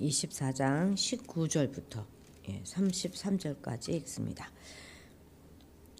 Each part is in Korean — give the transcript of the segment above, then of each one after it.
24장 19절부터 33절까지 읽습니다.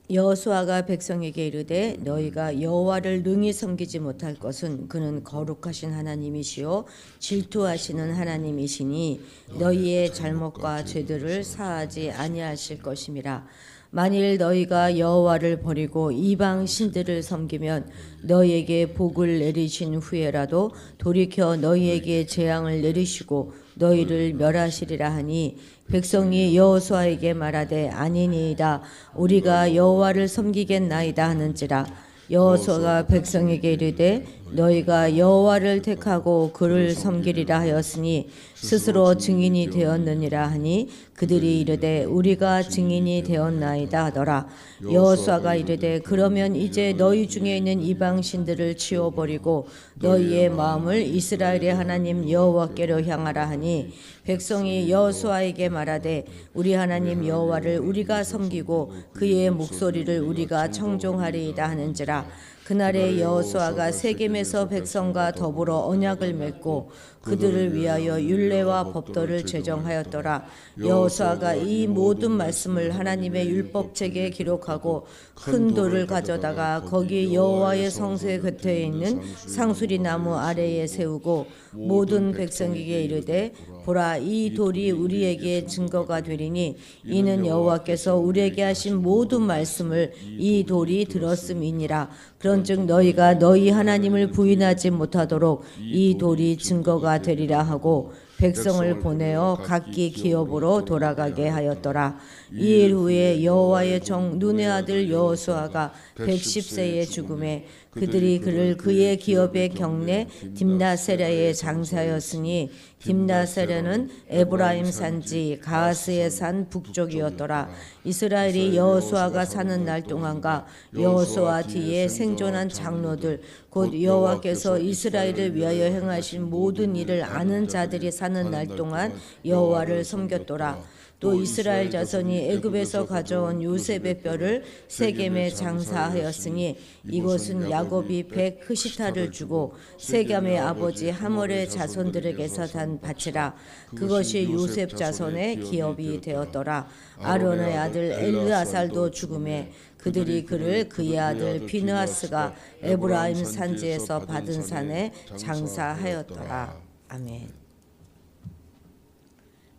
여호수아가 백성에게 이르되 너희가 여호와를 능히 섬기지 못할 것은 그는 거룩하신 하나님이시요 질투하시는 하나님이시니 너희의 잘못과 죄들을 사하지 아니하실 것임이라. 만일 너희가 여호와를 버리고 이방 신들을 섬기면 너희에게 복을 내리신 후에라도 돌이켜 너희에게 재앙을 내리시고 너희를 멸하시리라 하니 백성이 여호수아에게 말하되 아니니이다 우리가 여호와를 섬기겠나이다 하는지라. 여호수아가 백성에게 이르되 너희가 여호와를 택하고 그를 섬기리라 하였으니 스스로 증인이 되었느니라 하니 그들이 이르되 우리가 증인이 되었나이다 하더라. 여호수아가 이르되 그러면 이제 너희 중에 있는 이방 신들을 치워버리고 너희의 마음을 이스라엘의 하나님 여호와께로 향하라 하니 백성이 여호수아에게 말하되 우리 하나님 여호와를 우리가 섬기고 그의 목소리를 우리가 청종하리이다 하는지라. 그날에 여호수아가 세겜에서 백성과 더불어 언약을 맺고 그들을 위하여 율례와 법도를 제정하였더라. 여호수아가 이 모든 말씀을 하나님의 율법책에 기록하고 큰 돌을 가져다가 거기 여호와의 성소의 곁에 있는 상수리 나무 아래에 세우고 모든 백성에게 이르되 보라 이 돌이 우리에게 증거가 되리니 이는 여호와께서 우리에게 하신 모든 말씀을 이 돌이 들었음이니라. 그런즉 너희가 너희 하나님을 부인하지 못하도록 이 돌이 증거가 되리라 하고 백성을 보내어 각기 기업으로 돌아가게 하였더라. 이일 후에 여호와의 종 눈의 아들 여호수아가 110세의 죽음에 그들이 그를 그의 기업의 경내 딥나세라에 장사하였으니 딥나세라는 에브라임 산지 가하스의 산 북쪽이었더라. 이스라엘이 여호수아가 사는 날 동안과 여호수아 뒤에 생존한 장로들 곧 여호와께서 이스라엘을 위하여 행하신 모든 일을 아는 자들이 사는 날 동안 여호와를 섬겼더라. 또 이스라엘 자손이 애굽에서 가져온 요셉의 뼈를 세겜에 장사하였으니 이것은 야곱이 100크시타를 주고 세겜의 아버지 하몰의 자손들에게서 단 밭이라. 그것이 요셉 자손의 기업이 되었더라. 아론의 아들 엘르아살도 죽음에 그들이 그를 그의 아들 비느하스가 에브라임 산지에서 받은 산에 장사하였더라. 아멘.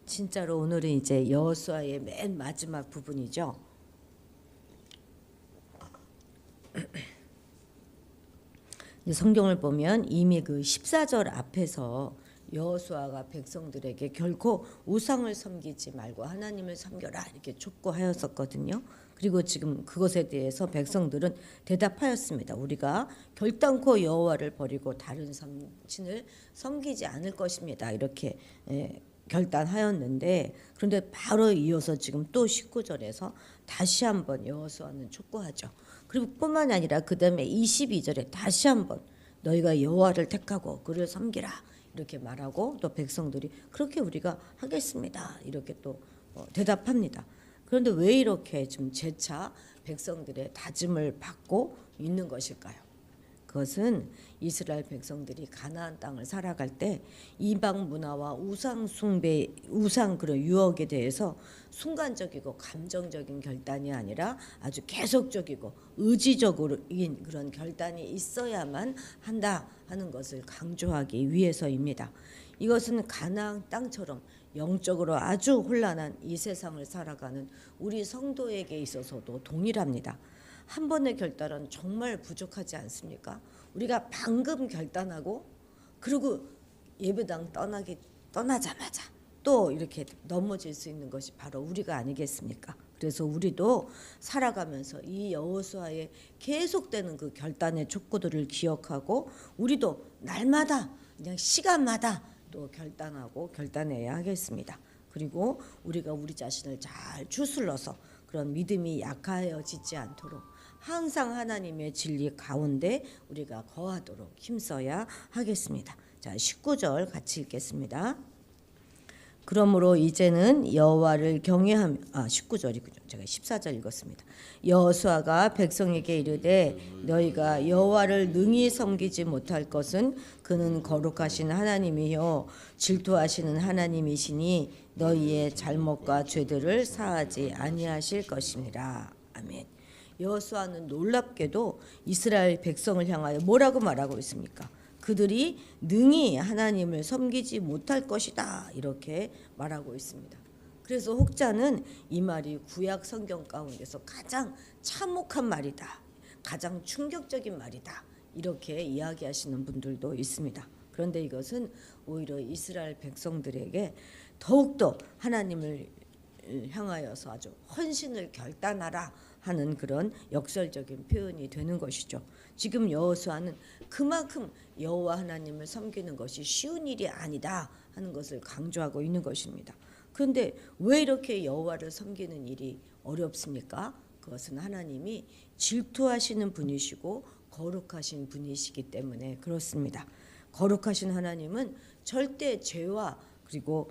진짜로 오늘은 이제 여호수아의 맨 마지막 부분이죠. 성경을 보면 이미 그 14절 앞에서 여호수아가 백성들에게 결코 우상을 섬기지 말고 하나님을 섬겨라 이렇게 촉구하였었거든요. 그리고 지금 그것에 대해서 백성들은 대답하였습니다. 우리가 결단코 여호와를 버리고 다른 신을 섬기지 않을 것입니다. 이렇게 결단하였는데 그런데 바로 이어서 지금 또 19절에서 다시 한번 여호수아는 촉구하죠. 그리고 뿐만 아니라 그 다음에 22절에 다시 한번 너희가 여호와를 택하고 그를 섬기라 이렇게 말하고 또 백성들이 그렇게 우리가 하겠습니다 이렇게 또 대답합니다. 그런데 왜 이렇게 좀 재차 백성들의 다짐을 받고 있는 것일까요? 그것은 이스라엘 백성들이 가나안 땅을 살아갈 때 이방 문화와 우상 숭배, 우상 그런 유혹에 대해서 순간적이고 감정적인 결단이 아니라 아주 계속적이고 의지적인 그런 결단이 있어야만 한다 하는 것을 강조하기 위해서입니다. 이것은 가나안 땅처럼 영적으로 아주 혼란한 이 세상을 살아가는 우리 성도에게 있어서도 동일합니다. 한 번의 결단은 정말 부족하지 않습니까? 우리가 방금 결단하고 그리고 예배당 떠나자마자 또 이렇게 넘어질 수 있는 것이 바로 우리가 아니겠습니까? 그래서 우리도 살아가면서 이 여호수아의 계속되는 그 결단의 촉구들을 기억하고 우리도 날마다 그냥 시간마다 또 결단하고 결단해야 하겠습니다. 그리고 우리가 우리 자신을 잘 추슬러서 그런 믿음이 약하여지지 않도록 항상 하나님의 진리 가운데 우리가 거하도록 힘써야 하겠습니다. 자, 19절 같이 읽겠습니다. 그러므로 이제는 여호와를 경외하며 19절이군요. 제가 14절 읽었습니다. 여호수아가 백성에게 이르되 너희가 여호와를 능히 섬기지 못할 것은 그는 거룩하신 하나님이요 질투하시는 하나님이시니 너희의 잘못과 죄들을 사하지 아니하실 것이니라. 아멘. 여호수아는 놀랍게도 이스라엘 백성을 향하여 뭐라고 말하고 있습니까? 그들이 능히 하나님을 섬기지 못할 것이다 이렇게 말하고 있습니다. 그래서 혹자는 이 말이 구약 성경 가운데서 가장 참혹한 말이다, 가장 충격적인 말이다 이렇게 이야기하시는 분들도 있습니다. 그런데 이것은 오히려 이스라엘 백성들에게 더욱더 하나님을 향하여서 아주 헌신을 결단하라 하는 그런 역설적인 표현이 되는 것이죠. 지금 여호수아는 그만큼 여호와 하나님을 섬기는 것이 쉬운 일이 아니다 하는 것을 강조하고 있는 것입니다. 그런데 왜 이렇게 여호와를 섬기는 일이 어렵습니까? 그것은 하나님이 질투하시는 분이시고 거룩하신 분이시기 때문에 그렇습니다. 거룩하신 하나님은 절대 죄와 그리고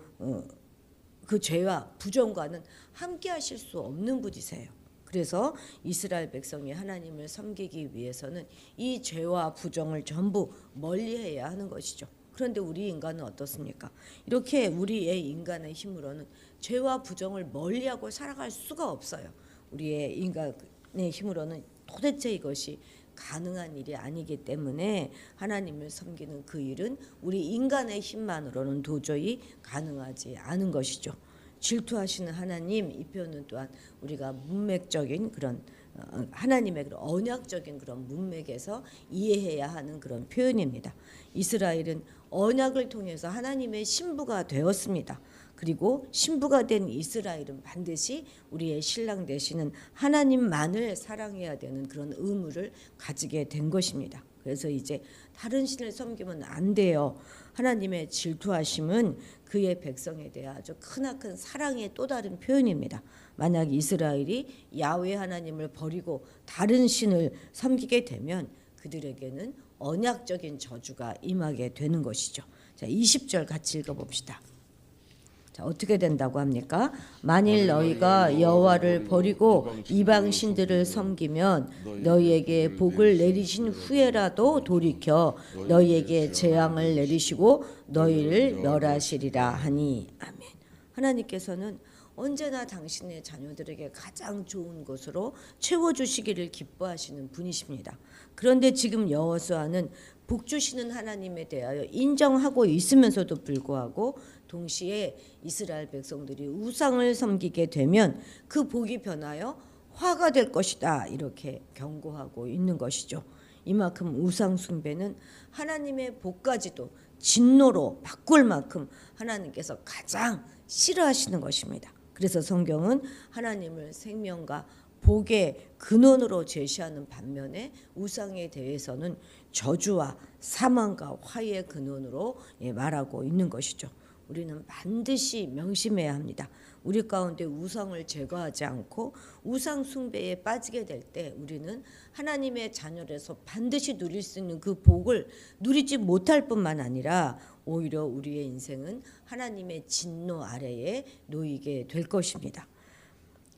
그 죄와 부정과는 함께 하실 수 없는 분이세요. 그래서 이스라엘 백성이 하나님을 섬기기 위해서는 이 죄와 부정을 전부 멀리해야 하는 것이죠. 그런데 우리 인간은 어떻습니까? 이렇게 우리의 인간의 힘으로는 죄와 부정을 멀리하고 살아갈 수가 없어요. 우리의 인간의 힘으로는 도대체 이것이 가능한 일이 아니기 때문에 하나님을 섬기는 그 일은 우리 인간의 힘만으로는 도저히 가능하지 않은 것이죠. 질투하시는 하나님 이 표현은 또한 우리가 문맥적인 그런 하나님의 그런 언약적인 그런 문맥에서 이해해야 하는 그런 표현입니다. 이스라엘은 언약을 통해서 하나님의 신부가 되었습니다. 그리고 신부가 된 이스라엘은 반드시 우리의 신랑 되시는 하나님만을 사랑해야 되는 그런 의무를 가지게 된 것입니다. 그래서 이제 다른 신을 섬기면 안 돼요. 하나님의 질투하심은 그의 백성에 대해 아주 크나큰 사랑의 또 다른 표현입니다. 만약 이스라엘이 야훼 하나님을 버리고 다른 신을 섬기게 되면 그들에게는 언약적인 저주가 임하게 되는 것이죠. 자, 20절 같이 읽어봅시다. 자, 어떻게 된다고 합니까? 만일 너희가 여호와를 버리고 이방 신들을 섬기면 너희에게 복을 내리신 후에라도 돌이켜 너희에게 재앙을 내리시고 너희를 멸하시리라 하니. 아멘. 하나님께서는 언제나 당신의 자녀들에게 가장 좋은 것으로 채워주시기를 기뻐하시는 분이십니다. 그런데 지금 여호수아는 복 주시는 하나님에 대하여 인정하고 있으면서도 불구하고 동시에 이스라엘 백성들이 우상을 섬기게 되면 그 복이 변하여 화가 될 것이다 이렇게 경고하고 있는 것이죠. 이만큼 우상 숭배는 하나님의 복까지도 진노로 바꿀 만큼 하나님께서 가장 싫어하시는 것입니다. 그래서 성경은 하나님을 생명과 복의 근원으로 제시하는 반면에 우상에 대해서는 저주와 사망과 화의 근원으로 말하고 있는 것이죠. 우리는 반드시 명심해야 합니다. 우리 가운데 우상을 제거하지 않고 우상 숭배에 빠지게 될 때 우리는 하나님의 자녀로서 반드시 누릴 수 있는 그 복을 누리지 못할 뿐만 아니라 오히려 우리의 인생은 하나님의 진노 아래에 놓이게 될 것입니다.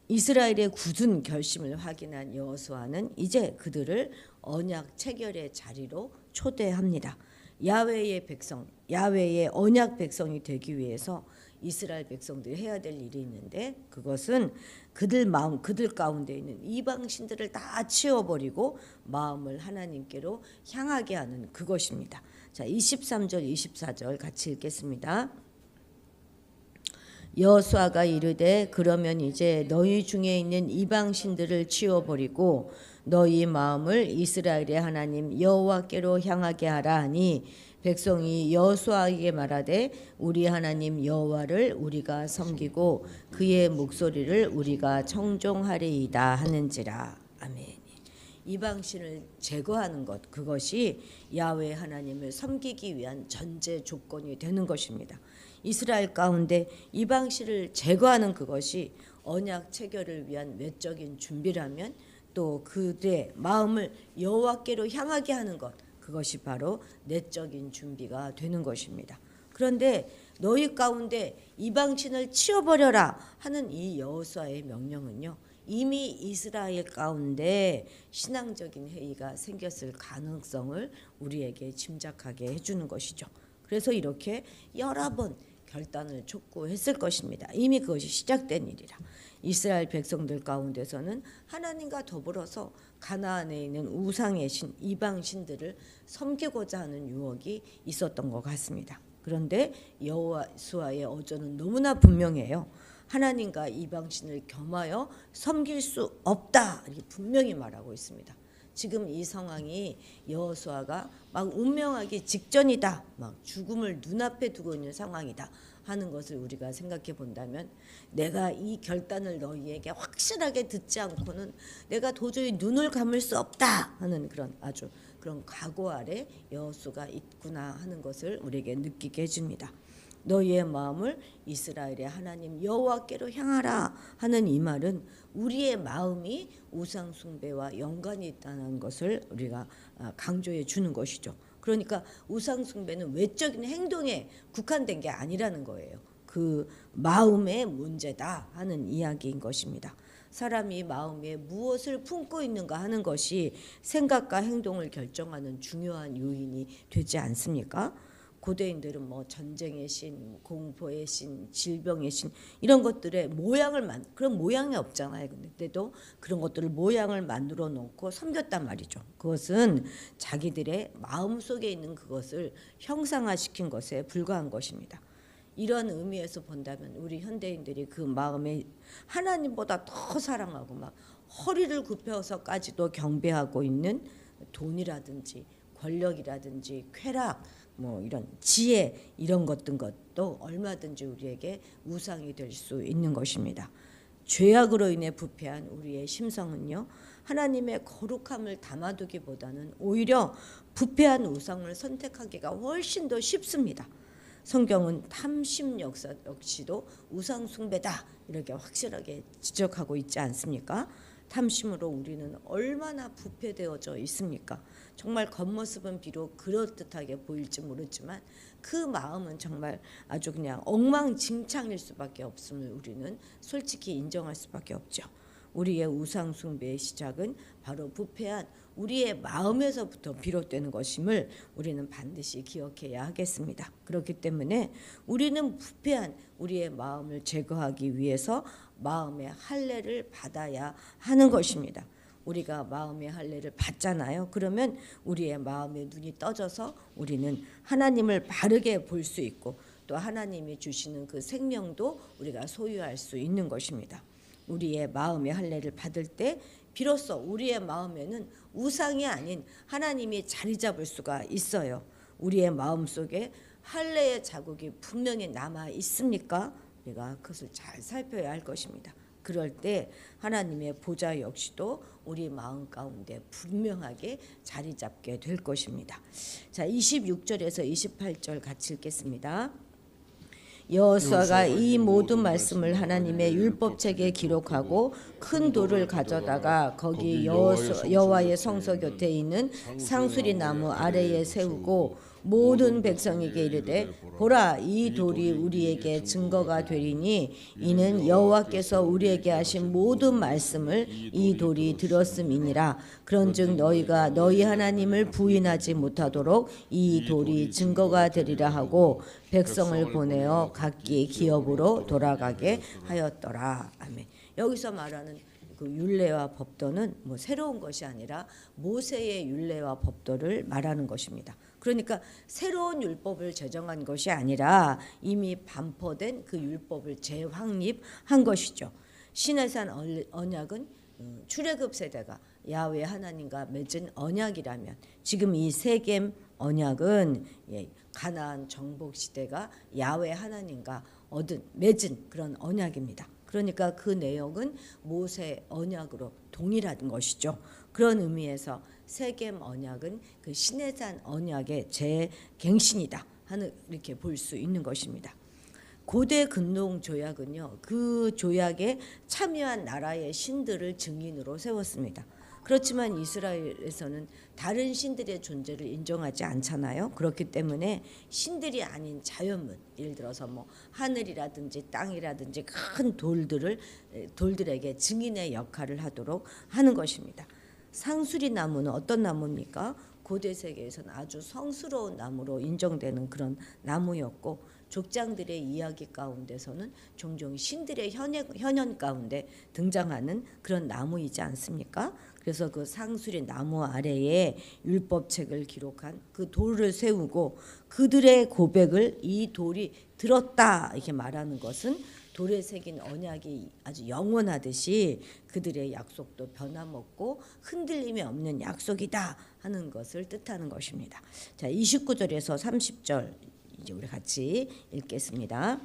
이스라엘의 굳은 결심을 확인한 여호수아는 이제 그들을 언약 체결의 자리로 초대합니다. 야훼의 백성, 야훼의 언약 백성이 되기 위해서 이스라엘 백성들이 해야 될 일이 있는데 그것은 그들 마음, 그들 가운데 있는 이방 신들을 다 치워버리고 마음을 하나님께로 향하게 하는 그것입니다. 자, 23절, 24절 같이 읽겠습니다. 여호수아가 이르되 그러면 이제 너희 중에 있는 이방 신들을 치워버리고 너희 마음을 이스라엘의 하나님 여호와께로 향하게 하라 하니 백성이 여호수아에게 말하되 우리 하나님 여호와를 우리가 섬기고 그의 목소리를 우리가 청종하리이다 하는지라. 아멘. 이방신을 제거하는 것 그것이 야훼 하나님을 섬기기 위한 전제 조건이 되는 것입니다. 이스라엘 가운데 이방신을 제거하는 그것이 언약 체결을 위한 외적인 준비라면 또 그들의 마음을 여호와께로 향하게 하는 것 그것이 바로 내적인 준비가 되는 것입니다. 그런데 너희 가운데 이방신을 치워버려라 하는 이 여호수아의 명령은요, 이미 이스라엘 가운데 신앙적인 회의가 생겼을 가능성을 우리에게 짐작하게 해주는 것이죠. 그래서 이렇게 여러 번 결단을 촉구했을 것입니다. 이미 그것이 시작된 일이라. 이스라엘 백성들 가운데서는 하나님과 더불어서 가나안에 있는 우상의 신, 이방 신들을 섬기고자 하는 유혹이 있었던 것 같습니다. 그런데 여호수아의 어조는 너무나 분명해요. 하나님과 이방 신을 겸하여 섬길 수 없다, 이렇게 분명히 말하고 있습니다. 지금 이 상황이 여호수아가 막 운명하기 직전이다, 막 죽음을 눈앞에 두고 있는 상황이다 하는 것을 우리가 생각해 본다면, 내가 이 결단을 너희에게 확실하게 듣지 않고는 내가 도저히 눈을 감을 수 없다 하는 그런 아주 그런 각오 아래 여호수아가 있구나 하는 것을 우리에게 느끼게 해줍니다. 너희의 마음을 이스라엘의 하나님 여호와께로 향하라 하는 이 말은 우리의 마음이 우상 숭배와 연관이 있다는 것을 우리가 강조해 주는 것이죠. 그러니까 우상 숭배는 외적인 행동에 국한된 게 아니라는 거예요. 그 마음의 문제다 하는 이야기인 것입니다. 사람이 마음에 무엇을 품고 있는가 하는 것이 생각과 행동을 결정하는 중요한 요인이 되지 않습니까? 고대인들은 뭐 전쟁의 신, 공포의 신, 질병의 신 이런 것들의 모양을 그런 모양이 없잖아요. 근데도 그런 것들을 모양을 만들어 놓고 섬겼단 말이죠. 그것은 자기들의 마음 속에 있는 그것을 형상화시킨 것에 불과한 것입니다. 이런 의미에서 본다면 우리 현대인들이 그 마음에 하나님보다 더 사랑하고 막 허리를 굽혀서까지도 경배하고 있는 돈이라든지 권력이라든지 쾌락, 뭐 이런 지혜 이런 것도 얼마든지 우리에게 우상이 될 수 있는 것입니다. 죄악으로 인해 부패한 우리의 심성은요, 하나님의 거룩함을 담아두기보다는 오히려 부패한 우상을 선택하기가 훨씬 더 쉽습니다. 성경은 탐심 역사 역시도 우상 숭배다 이렇게 확실하게 지적하고 있지 않습니까? 탐심으로 우리는 얼마나 부패되어져 있습니까? 정말 겉모습은 비록 그럴듯하게 보일지 모르지만 그 마음은 정말 아주 그냥 엉망진창일 수밖에 없음을 우리는 솔직히 인정할 수밖에 없죠. 우리의 우상 숭배의 시작은 바로 부패한 우리의 마음에서부터 비롯되는 것임을 우리는 반드시 기억해야 하겠습니다. 그렇기 때문에 우리는 부패한 우리의 마음을 제거하기 위해서 마음의 할례를 받아야 하는 것입니다. 우리가 마음의 할례를 받잖아요. 그러면 우리의 마음의 눈이 떠져서 우리는 하나님을 바르게 볼 수 있고 또 하나님이 주시는 그 생명도 우리가 소유할 수 있는 것입니다. 우리의 마음의 할례를 받을 때 비로소 우리의 마음에는 우상이 아닌 하나님이 자리 잡을 수가 있어요. 우리의 마음속에 할례의 자국이 분명히 남아 있습니까? 우리가 그것을 잘 살펴야 할 것입니다. 그럴 때 하나님의 보좌 역시도 우리 마음 가운데 분명하게 자리 잡게 될 것입니다. 자, 26절에서 28절 같이 읽겠습니다. 여호수아가 이 모든 말씀을 하나님의 율법책에 기록하고 큰 돌을 가져다가 거기 여호와의 성소 곁에 있는 상수리 나무 아래에 세우고 모든 백성에게 이르되 보라, 이 돌이 우리에게 증거가 되리니 이는 여호와께서 우리에게 하신 모든 말씀을 이 돌이 들었음이니라. 그런즉 너희가 너희 하나님을 부인하지 못하도록 이 돌이 증거가 되리라 하고 백성을 보내어 각기 기업으로 돌아가게 하였더라. 아멘. 여기서 말하는 그 율례와 법도는 뭐 새로운 것이 아니라 모세의 율례와 법도를 말하는 것입니다. 그러니까 새로운 율법을 제정한 것이 아니라 이미 반포된 그 율법을 재확립한 것이죠. 시내산 언약은 출애굽 세대가 야훼 하나님과 맺은 언약이라면 지금 이 세겜 언약은 가나안 정복 시대가 야훼 하나님과 맺은 그런 언약입니다. 그러니까 그 내용은 모세 언약으로 동일한 것이죠. 그런 의미에서 세겜 언약은 그 시내산 언약의 재갱신이다 하는 이렇게 볼 수 있는 것입니다. 고대 근동 조약은요, 그 조약에 참여한 나라의 신들을 증인으로 세웠습니다. 그렇지만 이스라엘에서는 다른 신들의 존재를 인정하지 않잖아요. 그렇기 때문에 신들이 아닌 자연물, 예를 들어서 뭐 하늘이라든지 땅이라든지 큰 돌들에게 증인의 역할을 하도록 하는 것입니다. 상수리 나무는 어떤 나무입니까? 고대 세계에서는 아주 성스러운 나무로 인정되는 그런 나무였고, 족장들의 이야기 가운데서는 종종 신들의 현현 가운데 등장하는 그런 나무이지 않습니까? 그래서 그 상수리 나무 아래에 율법책을 기록한 그 돌을 세우고 그들의 고백을 이 돌이 들었다 이렇게 말하는 것은 돌에 새긴 언약이 아주 영원하듯이 그들의 약속도 변함없고 흔들림이 없는 약속이다 하는 것을 뜻하는 것입니다. 자, 29절에서 30절 이제 우리 같이 읽겠습니다.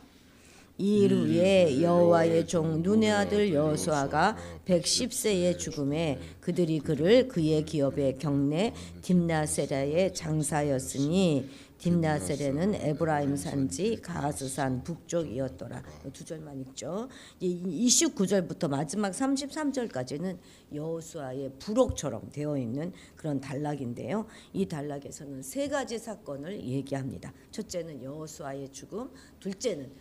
이일 후에 여호와의 종 눈의 아들 여호수아가 110세의 죽음에 그들이 그를 그의 기업의 경내 딥나세라의 장사였으니 딥나세레는 에브라임 산지 가스산 북쪽이었더라. 두 절만 읽죠. 29절부터 마지막 33절까지는 여호수아의 부록처럼 되어 있는 그런 단락인데요. 이 단락에서는 세 가지 사건을 얘기합니다. 첫째는 여호수아의 죽음, 둘째는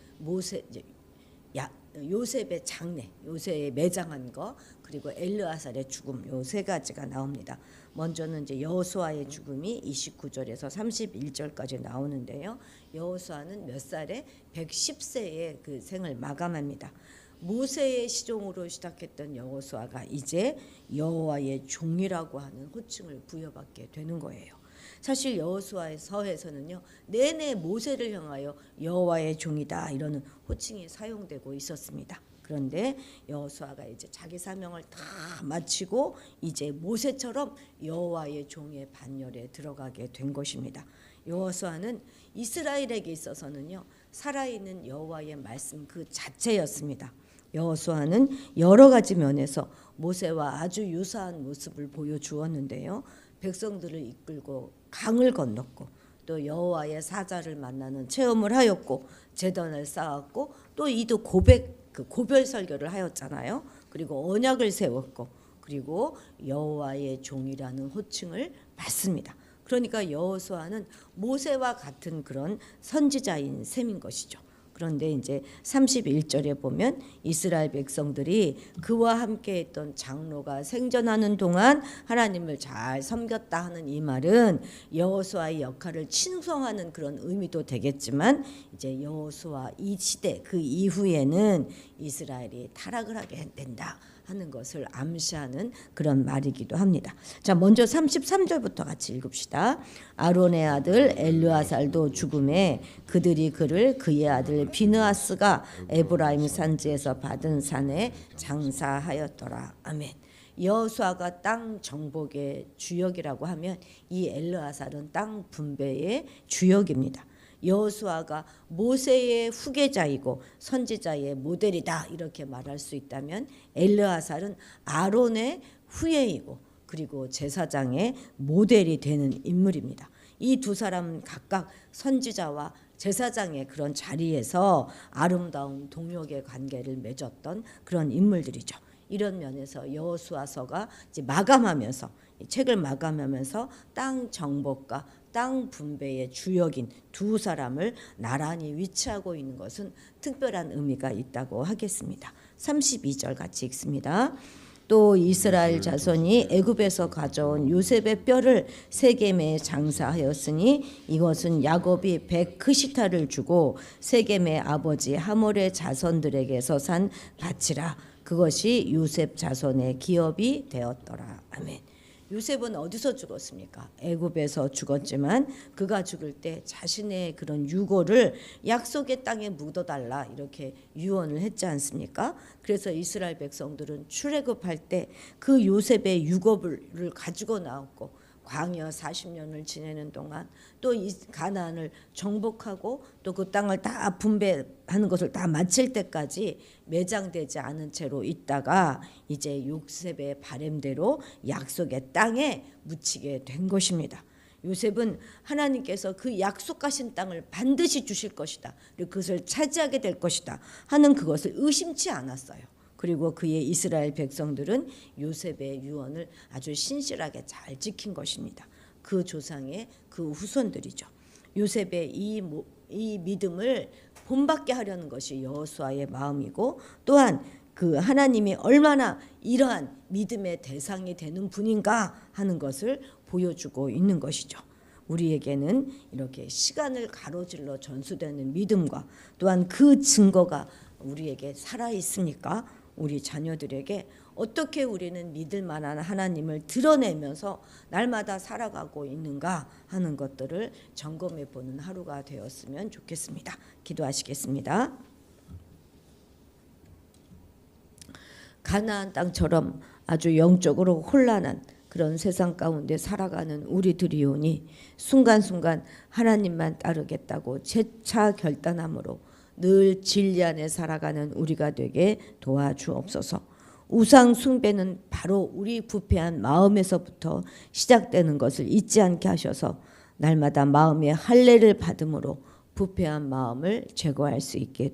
요셉의 장례, 요셉의 매장한 거, 그리고 엘르아살의 죽음, 요 세 가지가 나옵니다. 먼저는 이제 여호수아의 죽음이 29절에서 31절까지 나오는데요. 여호수아는 몇 살에 110세의 그 생을 마감합니다. 모세의 시종으로 시작했던 여호수아가 이제 여호와의 종이라고 하는 호칭을 부여받게 되는 거예요. 사실 여호수아의 서에서는요, 내내 모세를 향하여 여호와의 종이다 이러는 호칭이 사용되고 있었습니다. 그런데 여호수아가 이제 자기 사명을 다 마치고 이제 모세처럼 여호와의 종의 반열에 들어가게 된 것입니다. 여호수아는 이스라엘에게 있어서는요, 살아있는 여호와의 말씀 그 자체였습니다. 여호수아는 여러 가지 면에서 모세와 아주 유사한 모습을 보여주었는데요. 백성들을 이끌고 강을 건넜고 또 여호와의 사자를 만나는 체험을 하였고 제단을 쌓았고 또 이도 고별 설교를 하였잖아요. 그리고 언약을 세웠고 그리고 여호와의 종이라는 호칭을 받습니다. 그러니까 여호수아는 모세와 같은 그런 선지자인 셈인 것이죠. 그런데 이제 31절에 보면 이스라엘 백성들이 그와 함께 했던 장로가 생전하는 동안 하나님을 잘 섬겼다 하는 이 말은 여호수아의 역할을 칭송하는 그런 의미도 되겠지만 이제 여호수아 이 시대 그 이후에는 이스라엘이 타락을 하게 된다 하는 것을 암시하는 그런 말이기도 합니다. 자, 먼저 33절부터 같이 읽읍시다. 아론의 아들 엘르아살도 죽음에 그들이 그를 그의 아들 비느하스가 에브라임 산지에서 받은 산에 장사하였더라. 아멘. 여호수아가 땅 정복의 주역이라고 하면 이 엘르아살은 땅 분배의 주역입니다. 여호수아가 모세의 후계자이고 선지자의 모델이다 이렇게 말할 수 있다면 엘르아살은 아론의 후예이고 그리고 제사장의 모델이 되는 인물입니다. 이 두 사람은 각각 선지자와 제사장의 그런 자리에서 아름다운 동역의 관계를 맺었던 그런 인물들이죠. 이런 면에서 여호수아서가 이제 마감하면서 이 책을 마감하면서 땅 정복과 땅 분배의 주역인 두 사람을 나란히 위치하고 있는 것은 특별한 의미가 있다고 하겠습니다. 32절 같이 읽습니다. 또 이스라엘 자손이 애굽에서 가져온 요셉의 뼈를 세겜에 장사하였으니 이것은 야곱이 100크시타를 주고 세겜의 아버지 하몰의 자손들에게서 산 밭이라. 그것이 요셉 자손의 기업이 되었더라. 아멘. 요셉은 어디서 죽었습니까? 애굽에서 죽었지만 그가 죽을 때 자신의 그런 유고를 약속의 땅에 묻어달라 이렇게 유언을 했지 않습니까? 그래서 이스라엘 백성들은 출애굽할 때 그 요셉의 유고를 가지고 나왔고 광야 40년을 지내는 동안 또 이 가나안을 정복하고 또 그 땅을 다 분배하는 것을 다 마칠 때까지 매장되지 않은 채로 있다가 이제 요셉의 바램대로 약속의 땅에 묻히게 된 것입니다. 요셉은 하나님께서 그 약속하신 땅을 반드시 주실 것이다. 그것을 차지하게 될 것이다 하는 그것을 의심치 않았어요. 그리고 그의 이스라엘 백성들은 요셉의 유언을 아주 신실하게 잘 지킨 것입니다. 그 조상의 그 후손들이죠. 요셉의 이 믿음을 본받게 하려는 것이 여호수아의 마음이고, 또한 그 하나님이 얼마나 이러한 믿음의 대상이 되는 분인가 하는 것을 보여주고 있는 것이죠. 우리에게는 이렇게 시간을 가로질러 전수되는 믿음과 또한 그 증거가 우리에게 살아 있습니까? 우리 자녀들에게 어떻게 우리는 믿을 만한 하나님을 드러내면서 날마다 살아가고 있는가 하는 것들을 점검해 보는 하루가 되었으면 좋겠습니다. 기도하시겠습니다. 가나안 땅처럼 아주 영적으로 혼란한 그런 세상 가운데 살아가는 우리들이오니 순간순간 하나님만 따르겠다고 재차 결단함으로 늘 진리 안에 살아가는 우리가 되게 도와주옵소서. 우상 숭배는 바로 우리 부패한 마음에서부터 시작되는 것을 잊지 않게 하셔서 날마다 마음의 할례를 받음으로 부패한 마음을 제거할 수 있게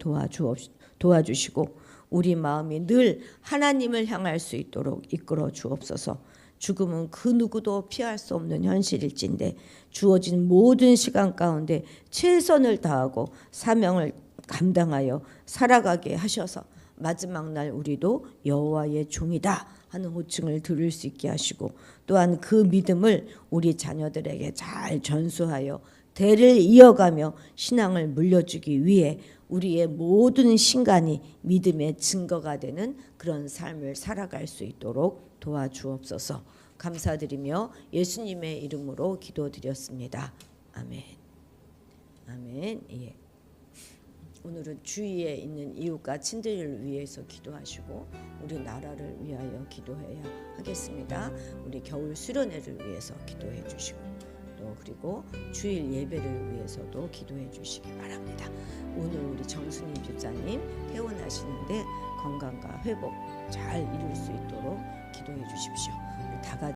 도와주시고 우리 마음이 늘 하나님을 향할 수 있도록 이끌어 주옵소서. 죽음은 그 누구도 피할 수 없는 현실일진데 주어진 모든 시간 가운데 최선을 다하고 사명을 감당하여 살아가게 하셔서 마지막 날 우리도 여호와의 종이다 하는 호칭을 들을 수 있게 하시고, 또한 그 믿음을 우리 자녀들에게 잘 전수하여 대를 이어가며 신앙을 물려주기 위해 우리의 모든 신간이 믿음의 증거가 되는 그런 삶을 살아갈 수 있도록 도와주옵소서. 감사드리며 예수님의 이름으로 기도드렸습니다. 아멘. 아멘. 예. 오늘은 주위에 있는 이웃과 친들을 위해서 기도하시고 우리 나라를 위하여 기도해야 하겠습니다. 우리 겨울 수련회를 위해서 기도해 주시고 또 그리고 주일 예배를 위해서도 기도해 주시기 바랍니다. 오늘 우리 정순임 집사님 퇴원하시는데 건강과 회복 잘 이룰 수 있도록 기도해 주십시오. 다 같이